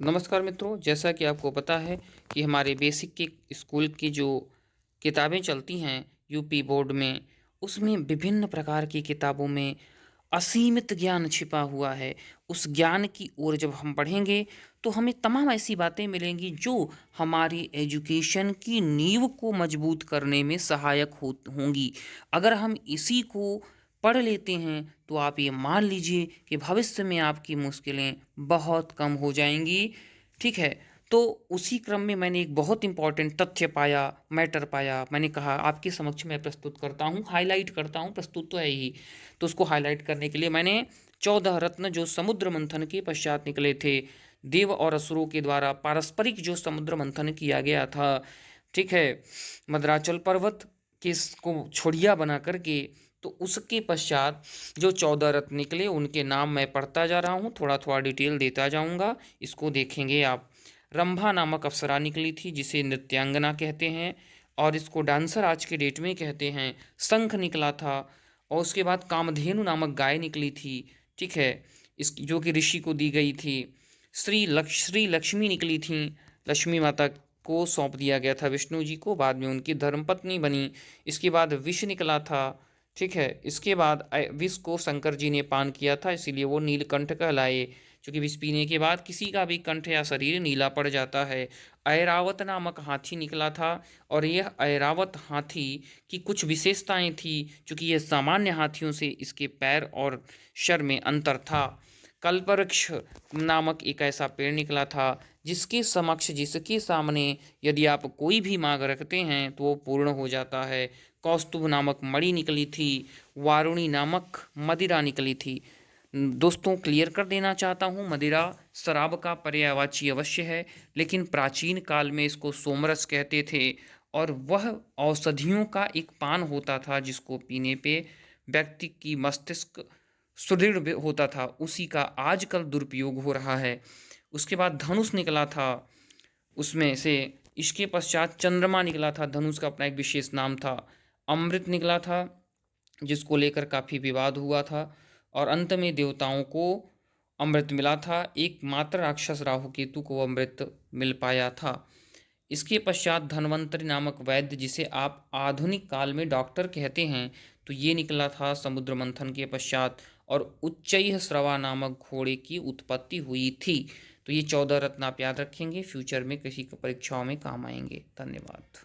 नमस्कार मित्रों, जैसा कि आपको पता है कि हमारे बेसिक के स्कूल की जो किताबें चलती हैं यूपी बोर्ड में, उसमें विभिन्न प्रकार की किताबों में असीमित ज्ञान छिपा हुआ है। उस ज्ञान की ओर जब हम पढ़ेंगे तो हमें तमाम ऐसी बातें मिलेंगी जो हमारी एजुकेशन की नींव को मजबूत करने में सहायक होंगी। अगर हम इसी को पढ़ लेते हैं तो आप ये मान लीजिए कि भविष्य में आपकी मुश्किलें बहुत कम हो जाएंगी। ठीक है। तो उसी क्रम में मैंने एक बहुत इंपॉर्टेंट तथ्य पाया, मैटर पाया। मैंने कहा आपके समक्ष मैं प्रस्तुत करता हूँ, हाईलाइट करता हूँ, प्रस्तुत तो है ही। तो उसको हाईलाइट करने के लिए मैंने 14 रत्न जो समुद्र मंथन के पश्चात निकले थे, देव और असुरों के द्वारा पारस्परिक जो समुद्र मंथन किया गया था, ठीक है, मद्राचल पर्वत के को छोड़िया बना करके, तो उसके पश्चात जो 14 रत्न निकले उनके नाम मैं पढ़ता जा रहा हूँ, थोड़ा थोड़ा डिटेल देता जाऊँगा, इसको देखेंगे आप। रंभा नामक अप्सरा निकली थी जिसे नृत्यांगना कहते हैं और इसको डांसर आज के डेट में कहते हैं। शंख निकला था और उसके बाद कामधेनु नामक गाय निकली थी, ठीक है, इस जो कि ऋषि को दी गई थी। श्री लक्ष्मी निकली थी, लक्ष्मी माता को सौंप दिया गया था विष्णु जी को, बाद में उनकी धर्मपत्नी बनी। इसके बाद विष निकला था, ठीक है। इसके बाद विष को शंकर जी ने पान किया था, इसीलिए वो नीलकंठ कहलाए, क्योंकि विष पीने के बाद किसी का भी कंठ या शरीर नीला पड़ जाता है। ऐरावत नामक हाथी निकला था और यह ऐरावत हाथी की कुछ विशेषताएं थी, क्योंकि यह सामान्य हाथियों से इसके पैर और शर में अंतर था। कल्पवृक्ष नामक एक ऐसा पेड़ निकला था जिसके समक्ष, जिसके सामने यदि आप कोई भी मांग रखते हैं तो वो पूर्ण हो जाता है। कौस्तुभ नामक मणि निकली थी। वारुणी नामक मदिरा निकली थी। दोस्तों, क्लियर कर देना चाहता हूँ, मदिरा शराब का पर्यायवाची अवश्य है, लेकिन प्राचीन काल में इसको सोमरस कहते थे और वह औषधियों का एक पान होता था जिसको पीने पे व्यक्ति की मस्तिष्क सुदृढ़ होता था, उसी का आजकल दुरुपयोग हो रहा है। उसके बाद धनुष निकला था, उसमें से इसके पश्चात चंद्रमा निकला था, धनुष का अपना एक विशेष नाम था। अमृत निकला था जिसको लेकर काफ़ी विवाद हुआ था और अंत में देवताओं को अमृत मिला था, एकमात्र राक्षस राहु केतु को अमृत मिल पाया था। इसके पश्चात धन्वंतरि नामक वैद्य, जिसे आप आधुनिक काल में डॉक्टर कहते हैं, तो ये निकला था समुद्र मंथन के पश्चात। और उच्चैः श्रवा नामक घोड़े की उत्पत्ति हुई थी। तो ये 14 रत्न आप याद रखेंगे, फ्यूचर में किसी परीक्षाओं में काम आएंगे। धन्यवाद।